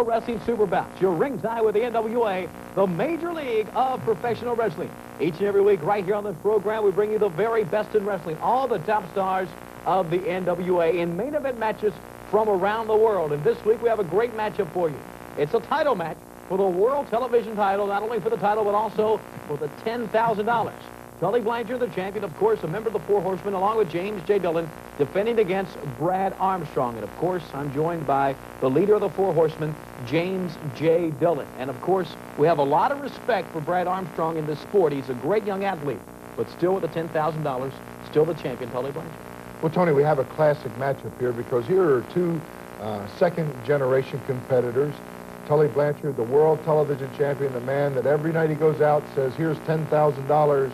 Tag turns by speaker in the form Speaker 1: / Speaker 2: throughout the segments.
Speaker 1: Pro Wrestling Super Bouts, your ringside with the NWA, the Major League of Professional Wrestling. Each and every week right here on this program, we bring you the very best in wrestling, all the top stars of the NWA in main event matches from around the world. And this week we have a great matchup for you. It's a title match for the World Television title, not only for the title but also for the $10,000. Tully Blanchard, the champion, of course, a member of the Four Horsemen, along with James J. Dillon, defending against Brad Armstrong. And, of course, I'm joined by the leader of the Four Horsemen, James J. Dillon. And, of course, we have a lot of respect for Brad Armstrong in this sport. He's a great young athlete, but still with the $10,000, still the champion, Tully Blanchard.
Speaker 2: Well, Tony, we have a classic matchup here because here are two second-generation competitors. Tully Blanchard, the world television champion, the man that every night he goes out says, here's $10,000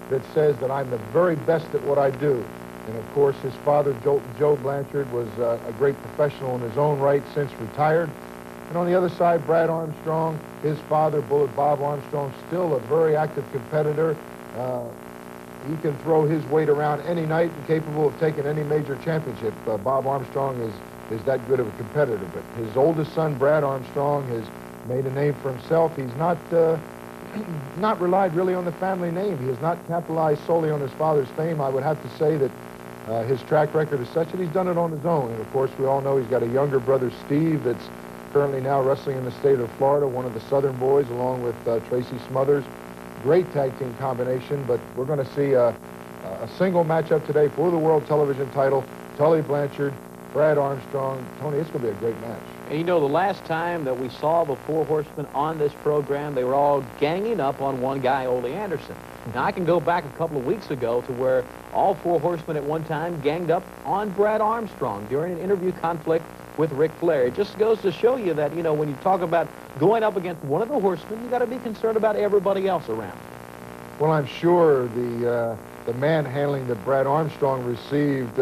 Speaker 2: that says that I'm the very best at what I do. And, of course, his father, Joe Blanchard, was a great professional in his own right, since retired. And on the other side, Brad Armstrong, his father, Bullet Bob Armstrong, still a very active competitor. He can throw his weight around any night and capable of taking any major championship. Bob Armstrong is that good of a competitor. But his oldest son, Brad Armstrong, has made a name for himself. He's not relied really on the family name. He has not capitalized solely on his father's fame. I would have to say that his track record is such that he's done it on his own. And, of course, we all know he's got a younger brother, Steve, that's currently now wrestling in the state of Florida, one of the Southern boys, along with Tracy Smothers. Great tag team combination, but we're going to see a single matchup today for the World Television title. Tully Blanchard, Brad Armstrong. Tony, it's going to be a great match.
Speaker 1: And you know, the last time that we saw the Four Horsemen on this program, they were all ganging up on one guy, Ole Anderson. Now, I can go back a couple of weeks ago to where all Four Horsemen at one time ganged up on Brad Armstrong during an interview conflict with Ric Flair. It just goes to show you that, you know, when you talk about going up against one of the Horsemen, you got to be concerned about everybody else around.
Speaker 2: Well, I'm sure the manhandling that Brad Armstrong received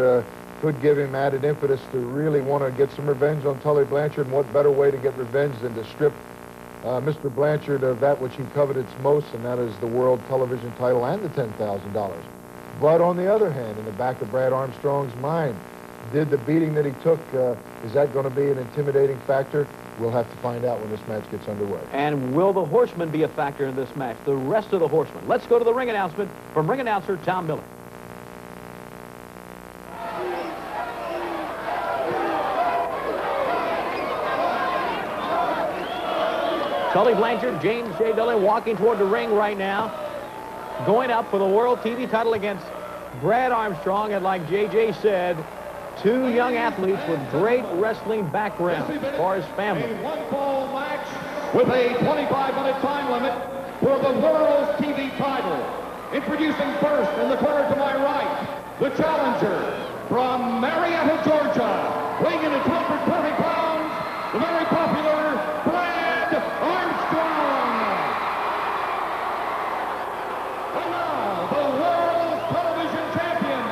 Speaker 2: could give him added impetus to really want to get some revenge on Tully Blanchard. And what better way to get revenge than to strip Mr. Blanchard of that which he coveted most, and that is the World Television title and the $10,000. But on the other hand, in the back of Brad Armstrong's mind, did the beating that he took, is that going to be an intimidating factor? We'll have to find out when this match gets underway.
Speaker 1: And will the Horsemen be a factor in this match? The rest of the Horsemen. Let's go to the ring announcement from ring announcer Tom Miller. Tully Blanchard, James J. Dillon walking toward the ring right now, going up for the World TV title against Brad Armstrong. And like J.J. said, two young athletes with great wrestling background as far as family.
Speaker 3: A one-fall match with a 25-minute time limit for the World TV title. Introducing first in the corner to my right, the challenger from Marietta, Georgia, weighing in at 230 pounds, the very popular Brad Armstrong. And now, the World Television Champion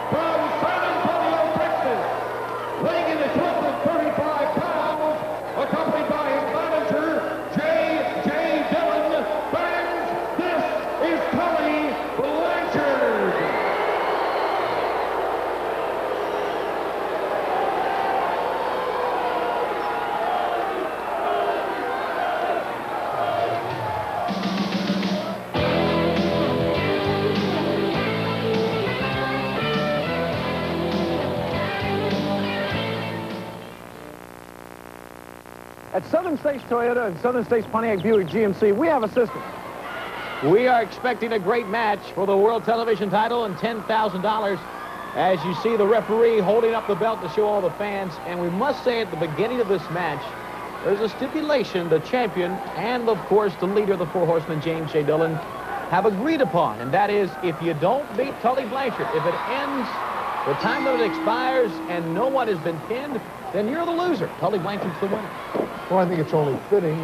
Speaker 3: from San Antonio, Texas, weighing in at 235 pounds, accompanied by his manager, J.J. Dillon. Fans, this is Tully Blanchard.
Speaker 4: At Southern States Toyota and Southern States Pontiac Buick GMC, we have a system.
Speaker 1: We are expecting a great match for the World Television title and $10,000. As you see the referee holding up the belt to show all the fans. And we must say at the beginning of this match, there's a stipulation the champion and, of course, the leader of the Four Horsemen, James J. Dillon, have agreed upon. And that is, if you don't beat Tully Blanchard, if it ends, the time limit expires, and no one has been pinned, then you're the loser. Tully Blanchard's the winner.
Speaker 2: Well, I think it's only fitting.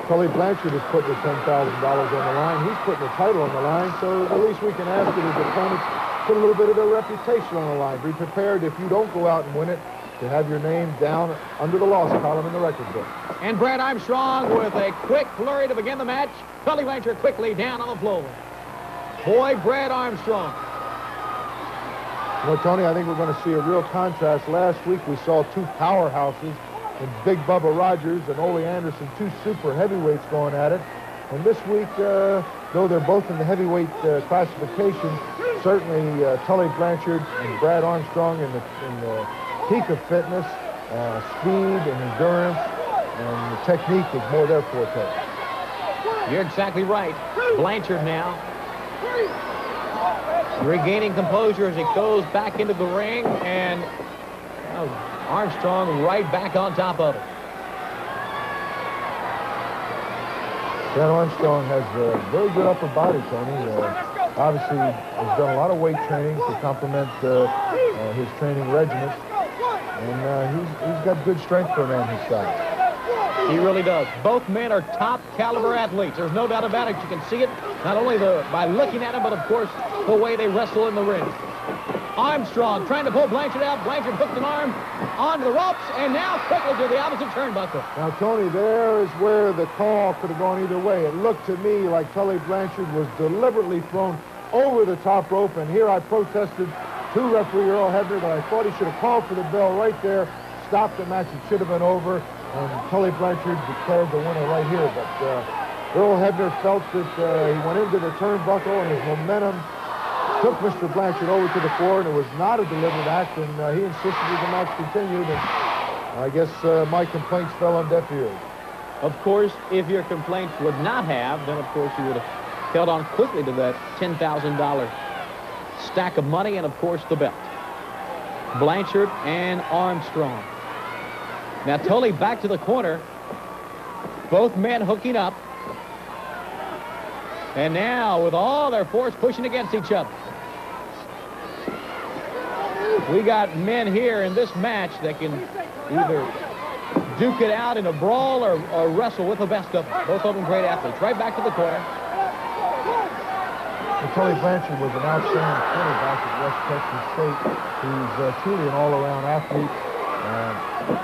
Speaker 2: Tully Blanchard is putting the $10,000 on the line. He's putting the title on the line, so the least we can ask of his opponents, put a little bit of their reputation on the line. Be prepared, if you don't go out and win it, to have your name down under the loss column in the record book.
Speaker 1: And Brad Armstrong with a quick flurry to begin the match. Tully Blanchard quickly down on the floor. Boy, Brad Armstrong.
Speaker 2: You know, Tony, I think we're going to see a real contrast. Last week we saw two powerhouses and Big Bubba Rogers and Ole Anderson, two super heavyweights going at it. And this week, though they're both in the heavyweight classification, certainly Tully Blanchard and Brad Armstrong in the peak of fitness, speed and endurance, and the technique is more their forte.
Speaker 1: You're exactly right. Blanchard now regaining composure as he goes back into the ring, and Armstrong right back on top of it.
Speaker 2: Brad Armstrong has a very good upper body, Tony. Obviously, has done a lot of weight training to complement his training regimen, and he's got good strength for a man his size.
Speaker 1: He really does. Both men are top caliber athletes. There's no doubt about it. You can see it not only by looking at them, but of course the way they wrestle in the ring. Armstrong trying to pull Blanchard out. Blanchard hooked an arm onto the ropes, and now quickly to the opposite turnbuckle.
Speaker 2: Now, Tony, there is where the call could have gone either way. It looked to me like Tully Blanchard was deliberately thrown over the top rope, and here I protested to referee Earl Hebner that I thought he should have called for the bell right there, stopped the match. It should have been over, and Tully Blanchard declared the winner right here. But Earl Hebner felt that he went into the turnbuckle, and his momentum took Mr. Blanchard over to the floor, and it was not a deliberate act, and he insisted that the match continued, and I guess my complaints fell on deaf ears.
Speaker 1: Of course, if your complaints would not have, then of course you would have held on quickly to that $10,000 stack of money and of course the belt. Blanchard and Armstrong. Now Tully back to the corner. Both men hooking up. And now with all their force pushing against each other. We got men here in this match that can either duke it out in a brawl or wrestle with the best of them. Both of them great athletes. Right back to the corner.
Speaker 2: Well, Tully Blanchard was an outstanding quarterback at West Texas State. He's truly an all-around athlete,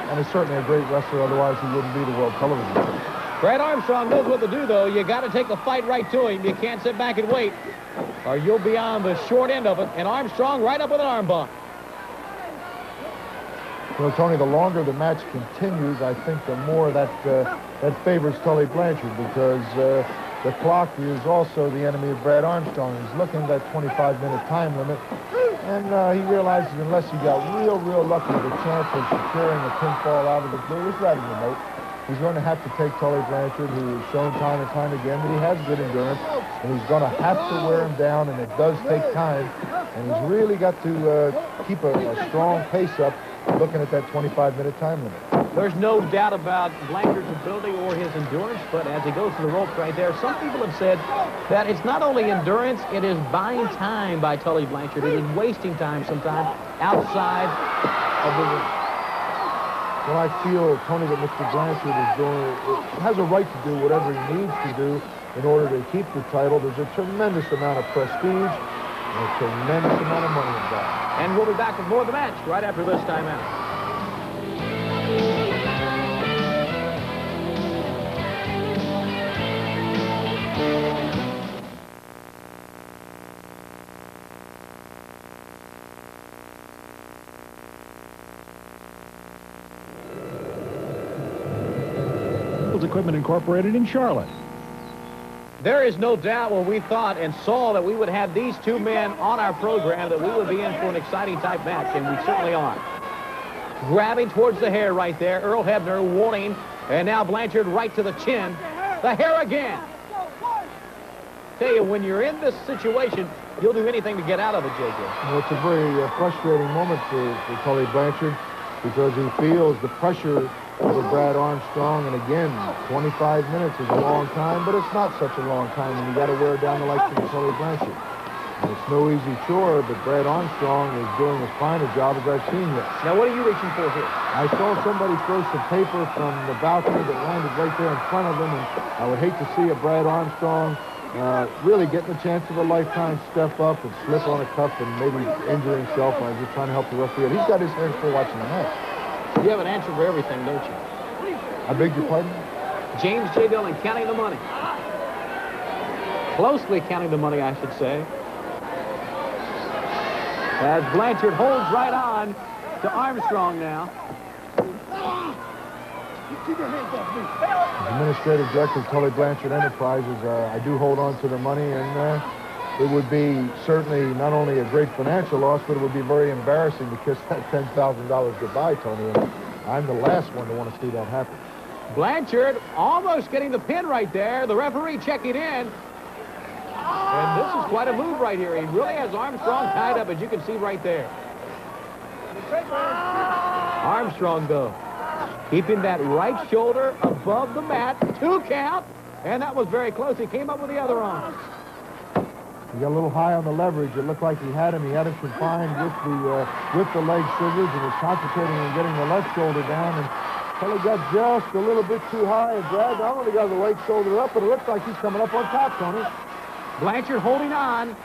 Speaker 2: and he's certainly a great wrestler. Otherwise, he wouldn't be the world television champion.
Speaker 1: Brad Armstrong knows what to do, though. You got to take the fight right to him. You can't sit back and wait, or you'll be on the short end of it. And Armstrong right up with an arm bar.
Speaker 2: Well, Tony, the longer the match continues, I think the more that favors Tully Blanchard, because the clock is also the enemy of Brad Armstrong. He's looking at that 25-minute time limit, and he realizes unless he got real lucky with a chance of securing a pinfall out of the blue, it's rather remote, he's going to have to take Tully Blanchard, who has shown time and time again that he has good endurance, and he's going to have to wear him down, and it does take time, and he's really got to keep a strong pace up, looking at that 25-minute time limit.
Speaker 1: There's no doubt about Blanchard's ability or his endurance, but as he goes to the ropes right there, some people have said that it's not only endurance, it is buying time by Tully Blanchard. It is wasting time sometimes outside of the ring.
Speaker 2: Well, I feel, Tony, that Mr. Blanchard has a right to do whatever he needs to do in order to keep the title. There's a tremendous amount of prestige and a tremendous amount of money involved.
Speaker 1: And we'll be back with more of the match right after this timeout.
Speaker 4: Equipment Incorporated in Charlotte.
Speaker 1: There is no doubt when we thought and saw that we would have these two men on our program that we would be in for an exciting type match, and we certainly are. Grabbing towards the hair right there. Earl Hebner warning, and now Blanchard right to the chin. The hair again. Tell you, when you're in this situation, you'll do anything to get out of it, J.J.
Speaker 2: Well, it's a very frustrating moment for Tully Blanchard because he feels the pressure over Brad Armstrong, and again, 25 minutes is a long time, but it's not such a long time when you got to wear down the likes of Tully Blanchard. And it's no easy chore, but Brad Armstrong is doing as fine a job as I've seen yet.
Speaker 1: Now, what are you reaching for here?
Speaker 2: I saw somebody throw some paper from the balcony that landed right there in front of him, and I would hate to see a Brad Armstrong really getting a chance of a lifetime step up and slip on a cuff and maybe injure himself. I was just trying to help the referee. He's got his hands full watching the match.
Speaker 1: You have an answer for everything, don't you?
Speaker 2: I beg your pardon?
Speaker 1: James J. Dillon counting the money. Closely counting the money, I should say. As Blanchard holds right on to Armstrong now.
Speaker 5: Keep your hands off me.
Speaker 2: As Administrative Director of Tully Blanchard Enterprises, I do hold on to the money, and it would be certainly not only a great financial loss, but it would be very embarrassing to kiss that $10,000 goodbye, Tony. And I'm the last one to want to see that happen.
Speaker 1: Blanchard almost getting the pin right there. The referee checking in. And this is quite a move right here. He really has Armstrong tied up, as you can see right there. Armstrong, though, keeping that right shoulder above the mat. 2 count. And that was very close. He came up with the other arm.
Speaker 2: He got a little high on the leverage. It looked like he had him. He had him confined with the leg scissors and was concentrating on getting the left shoulder down. And Tully got just a little bit too high and dragged. Not only got the right shoulder up, but it looks like he's coming up on top, Tony.
Speaker 1: Blanchard holding on.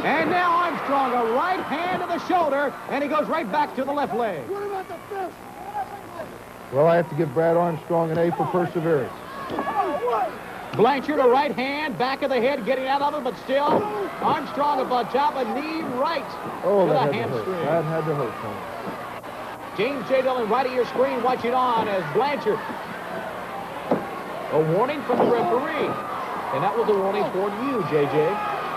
Speaker 1: And now Armstrong, a right hand to the shoulder, and he goes right back to the left leg.
Speaker 5: What about the fist?
Speaker 2: Well, I have to give Brad Armstrong an A for perseverance.
Speaker 1: Blanchard, a right hand, back of the head, getting out of it, but still, Armstrong up on top, a knee right
Speaker 2: Oh,
Speaker 1: to the
Speaker 2: that had to
Speaker 1: hamstring.
Speaker 2: hurt. That had to hurt, Tony.
Speaker 1: James J. Dillon right at your screen watching on as Blanchard. A warning from the referee. And that was a warning for you, J.J.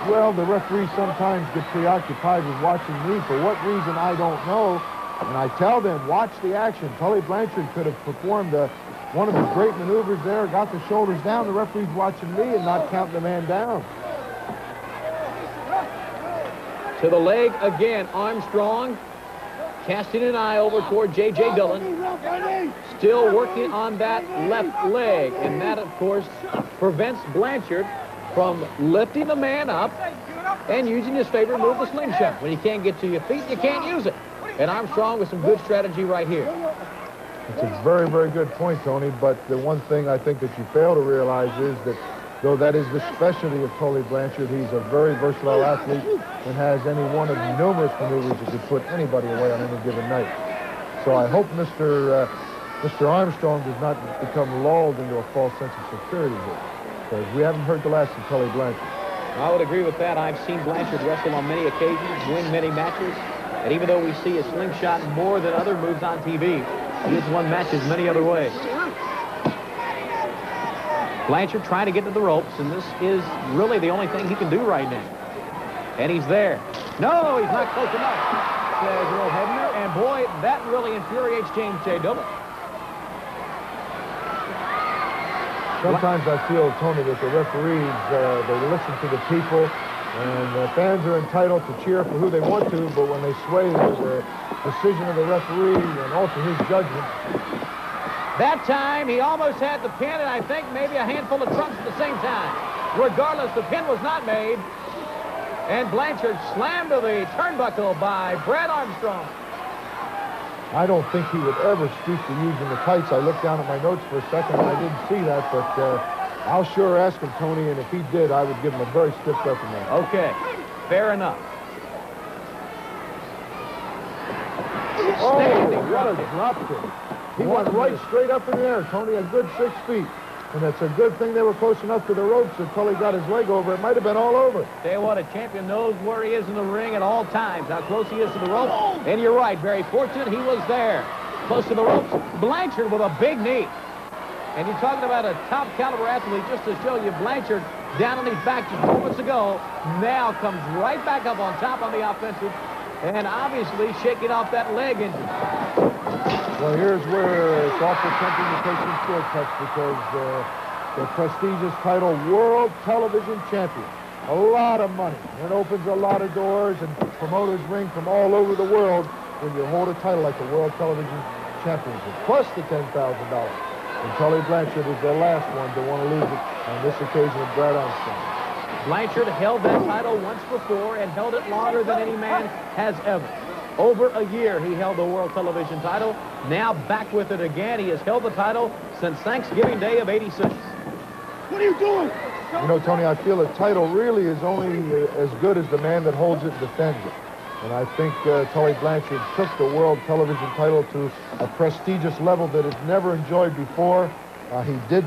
Speaker 2: Well, the referees sometimes get preoccupied with watching me. For what reason, I don't know. And I tell them, watch the action. Tully Blanchard could have performed one of the great maneuvers there, got the shoulders down. The referee's watching me and not counting the man down.
Speaker 1: To the leg again, Armstrong. Casting an eye over toward J.J. Dillon. Still working on that left leg. And that, of course, prevents Blanchard from lifting the man up and using his favorite move, the slingshot. When you can't get to your feet, you can't use it. And Armstrong with some good strategy right here.
Speaker 2: It's a very, very good point, Tony. But the one thing I think that you fail to realize is that though that is the specialty of Tully Blanchard, he's a very versatile athlete and has any one of numerous maneuvers that could put anybody away on any given night. So I hope Mr. Armstrong does not become lulled into a false sense of security here, because we haven't heard the last of Tully Blanchard.
Speaker 1: I would agree with that. I've seen Blanchard wrestle on many occasions, win many matches, and even though we see a slingshot more than other moves on TV, he has won matches many other ways. Blanchard trying to get to the ropes, and this is really the only thing he can do right now. And he's there. No, he's not close enough, says Earl Hebner, and boy, that really infuriates James J. Dillon.
Speaker 2: Sometimes I feel, Tony, that the referees, they listen to the people, and the fans are entitled to cheer for who they want to, but when they sway to the decision of the referee and alter his judgment.
Speaker 1: That time, he almost had the pin, and I think maybe a handful of trumps at the same time. Regardless, the pin was not made, and Blanchard slammed to the turnbuckle by Brad Armstrong.
Speaker 2: I don't think he would ever stoop to using the tights. I looked down at my notes for a second, and I didn't see that, but I'll sure ask him, Tony, and if he did, I would give him a very stiff reprimand.
Speaker 1: Okay, fair enough.
Speaker 2: Oh,
Speaker 1: Standing
Speaker 2: what a drop kick. He went right straight up in the air, Tony, a good 6 feet. And it's a good thing they were close enough to the ropes until he got his leg over. It might have been all over.
Speaker 1: Tell you what, a champion knows where he is in the ring at all times, how close he is to the rope. And you're right, very fortunate he was there, close to the ropes. Blanchard with a big knee. And you're talking about a top caliber athlete, just to show you, Blanchard down on his back just moments ago, now comes right back up on top on the offensive, and obviously shaking off that leg injury.
Speaker 2: Well, here's where it's awful tempting to take some shortcuts, because the prestigious title, World Television Champion, a lot of money. It opens a lot of doors, and promoters ring from all over the world when you hold a title like the World Television Championship, plus the $10,000. And Tully Blanchard is the last one to want to lose it on this occasion of Brad Armstrong.
Speaker 1: Blanchard held that title once before and held it longer than any man has ever. Over a year he held the World Television title. Now back with it again. He has held the title since Thanksgiving Day of '86.
Speaker 5: What are you doing?
Speaker 2: You know, Tony, I feel a title really is only as good as the man that holds it and defends it. And I think Tully Blanchard took the World Television title to a prestigious level that it's never enjoyed before. He did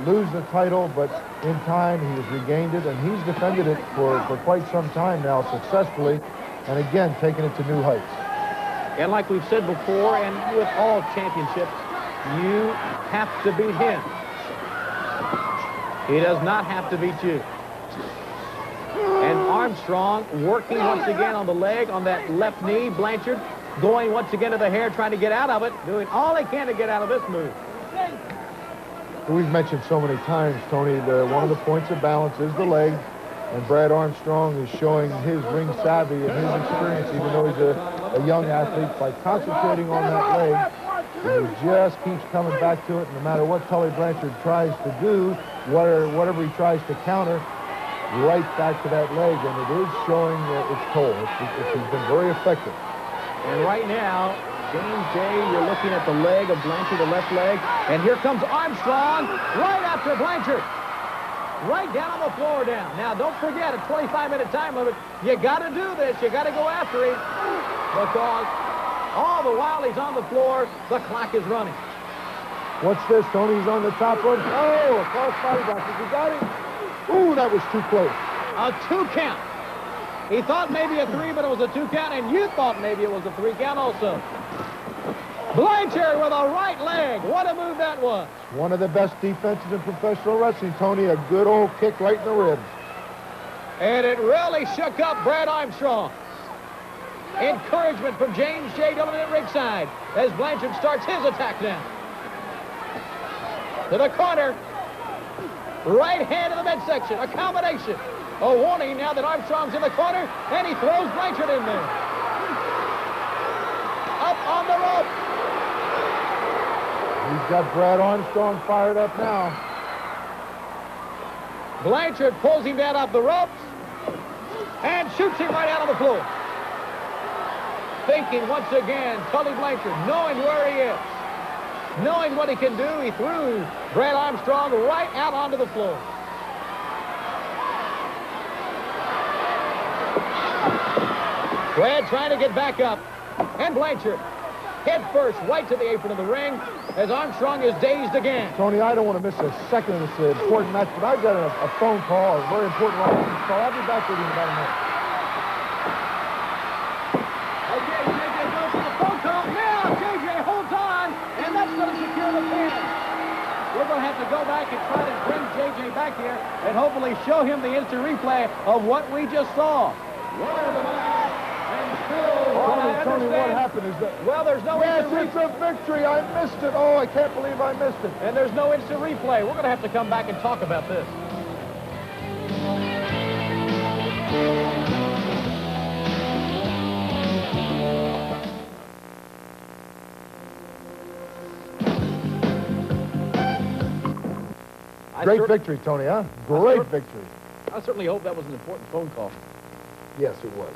Speaker 2: lose the title, but in time he has regained it, and he's defended it for quite some time now successfully, and again taken it to new heights.
Speaker 1: And like we've said before, and with all championships, you have to beat him. He does not have to beat you. And Armstrong working once again on the leg, on that left knee. Blanchard going once again to the hair, trying to get out of it, doing all he can to get out of this move.
Speaker 2: We've mentioned so many times, Tony, one of the points of balance is the leg, and Brad Armstrong is showing his ring savvy and his experience, even though he's a young athlete, by concentrating on that leg. And he just keeps coming back to it, no matter what Tully Blanchard tries to do, whatever he tries to counter, right back to that leg, and it is showing its toll. It's been very effective.
Speaker 1: And right now, James J., you're looking at the leg of Blanchard, the left leg, and here comes Armstrong right after Blanchard. Right down on the floor down. Now, don't forget, a 25-minute time limit. You got to do this. You got to go after him, because all the while he's on the floor, the clock is running.
Speaker 2: What's this, Tony? He's on the top rope. Oh, a cross body block. Has he got him? Ooh, that was too close.
Speaker 1: A 2 count. He thought maybe a 3, but it was a 2 count, and you thought maybe it was a 3 count also. Blanchard with a right leg. What a move that was.
Speaker 2: One of the best defenses in professional wrestling, Tony. A good old kick right in the ribs.
Speaker 1: And it really shook up Brad Armstrong. Encouragement from James J. Dillon at ringside as Blanchard starts his attack now. To the corner. Right hand in the midsection. A combination. A warning now that Armstrong's in the corner, and he throws Blanchard in there. Up on the rope.
Speaker 2: He's got Brad Armstrong fired up now.
Speaker 1: Blanchard pulls him down off the ropes and shoots him right out on the floor. Thinking once again, Tully Blanchard, knowing where he is, knowing what he can do, he threw Brad Armstrong right out onto the floor. Brad trying to get back up, and Blanchard head first right to the apron of the ring as Armstrong is dazed again.
Speaker 2: Tony, I don't want to miss a second of this important match, but I've got a phone call, a very important one. So I'll be back with you in about a minute.
Speaker 1: Okay, JJ goes to the phone call. Now JJ holds on, and that's going to secure the pin. We're going to have to go back and try to bring JJ back here and hopefully show him the instant replay of what we just saw.
Speaker 2: Tony, what happened is that...
Speaker 1: Well, there's no
Speaker 2: Yes,
Speaker 1: instant
Speaker 2: it's a victory. I missed it. Oh, I can't believe I missed it.
Speaker 1: and there's no instant replay. We're going to have to come back and talk about this.
Speaker 2: Great victory, Tony, huh? Great victory.
Speaker 1: I certainly hope that was an important phone call.
Speaker 2: Yes, it was.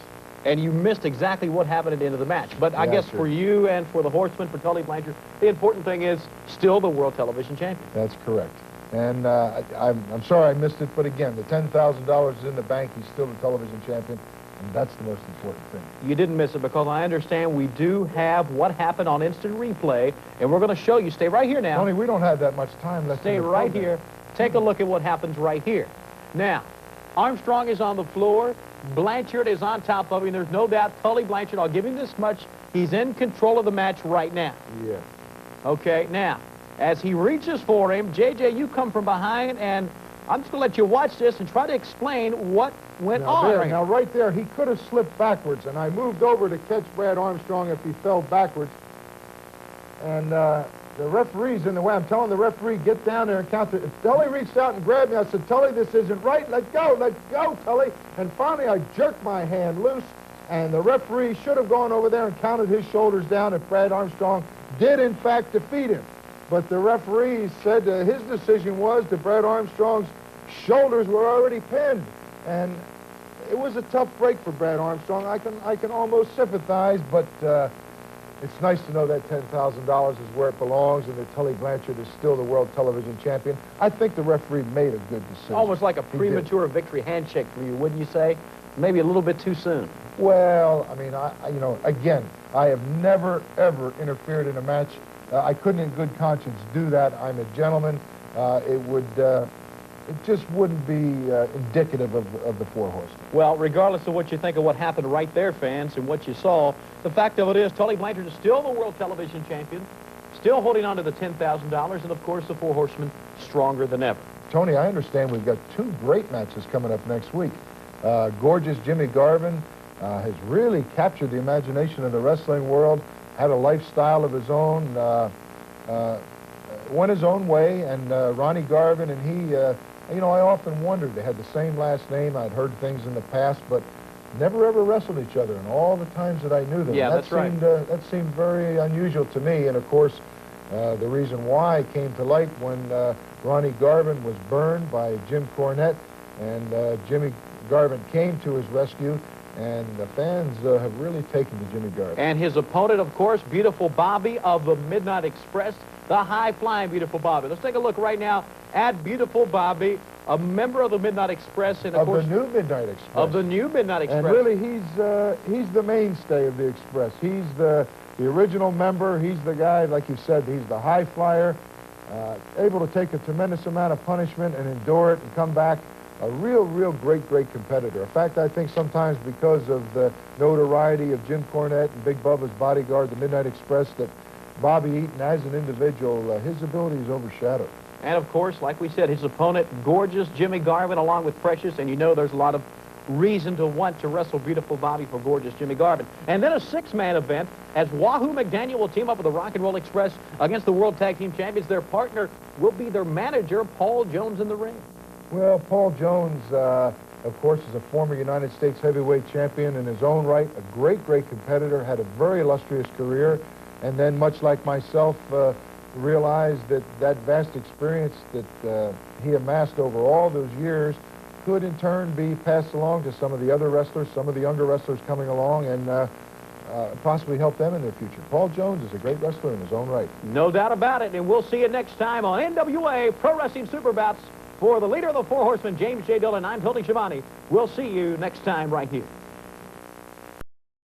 Speaker 1: And you missed exactly what happened at the end of the match. But I guess
Speaker 2: sure.
Speaker 1: for you and for the Horseman, for Tully Blanchard, the important thing is still the World Television Champion.
Speaker 2: That's correct. And I'm sorry I missed it, but again, the $10,000 is in the bank. He's still the television champion, and that's the most important thing.
Speaker 1: You didn't miss it because I understand we do have what happened on instant replay, and we're going to show you. Stay right here now.
Speaker 2: Tony, we don't have that much time left.
Speaker 1: Stay
Speaker 2: in the
Speaker 1: right
Speaker 2: program.
Speaker 1: here. Take a look at what happens right here. Now, Armstrong is on the floor. Blanchard is on top of him. There's no doubt Tully Blanchard, I'll give him this much, he's in control of the match right now.
Speaker 2: Yeah.
Speaker 1: Okay, now, as he reaches for him, JJ, you come from behind, and I'm just going to let you watch this and try to explain what went on.
Speaker 2: Now, right there, he could have slipped backwards, and I moved over to catch Brad Armstrong if he fell backwards. And the referee's in the way. I'm telling the referee, get down there and count it. If Tully reached out and grabbed me, I said, Tully, this isn't right. Let go, Tully. And finally, I jerked my hand loose, and the referee should have gone over there and counted his shoulders down if Brad Armstrong did, in fact, defeat him. But the referee said his decision was that Brad Armstrong's shoulders were already pinned. And it was a tough break for Brad Armstrong. I can almost sympathize, but it's nice to know that $10,000 is where it belongs and that Tully Blanchard is still the world television champion. I think the referee made a good decision.
Speaker 1: Almost like a premature victory handshake for you, wouldn't you say? Maybe a little bit too soon.
Speaker 2: Well, I mean, again, I have never, ever interfered in a match. I couldn't in good conscience do that. I'm a gentleman. It just wouldn't be indicative of the Four Horsemen.
Speaker 1: Well, regardless of what you think of what happened right there, fans, and what you saw, the the fact of it is, Tully Blanchard is still the world television champion, still holding on to the $10,000, and of course the Four Horsemen stronger than ever.
Speaker 2: Tony, I understand we've got two great matches coming up next week. Gorgeous Jimmy Garvin has really captured the imagination of the wrestling world, had a lifestyle of his own, went his own way, and Ronnie Garvin and he, you know, I often wondered, they had the same last name. I'd heard things in the past, but never ever wrestled each other in all the times that I knew them.
Speaker 1: Yeah, that's right.
Speaker 2: That seemed very unusual to me, and of course, the reason why came to light when Ronnie Garvin was burned by Jim Cornette, and Jimmy Garvin came to his rescue, and the fans have really taken to Jimmy Garvin.
Speaker 1: And his opponent, of course, Beautiful Bobby of the Midnight Express, the high-flying Beautiful Bobby. Let's take a look right now at Beautiful Bobby, a member of the Midnight Express, and of course,
Speaker 2: the new Midnight Express.
Speaker 1: Of the new Midnight Express.
Speaker 2: And really, he's the mainstay of the Express. He's the original member. He's the guy, like you said, he's the high flyer, able to take a tremendous amount of punishment and endure it and come back. A real great competitor. In fact, I think sometimes because of the notoriety of Jim Cornette and Big Bubba's bodyguard, the Midnight Express, that Bobby Eaton, as an individual, his ability is overshadowed.
Speaker 1: And of course, like we said, his opponent, gorgeous Jimmy Garvin, along with Precious, and you know there's a lot of reason to want to wrestle Beautiful Bobby for gorgeous Jimmy Garvin. And then a six-man event as Wahoo McDaniel will team up with the Rock and Roll Express against the World Tag Team Champions. Their partner will be their manager, Paul Jones, in the ring.
Speaker 2: Well, Paul Jones, of course, is a former United States heavyweight champion in his own right, a great competitor, had a very illustrious career, and then, much like myself, realized that vast experience that he amassed over all those years could, in turn, be passed along to some of the other wrestlers, some of the younger wrestlers coming along, and possibly help them in their future. Paul Jones is a great wrestler in his own right.
Speaker 1: No doubt about it, and we'll see you next time on NWA Pro Wrestling Super Bouts. For the leader of the Four Horsemen, James J. Dillon, I'm Tony Schiavone. We'll see you next time right here.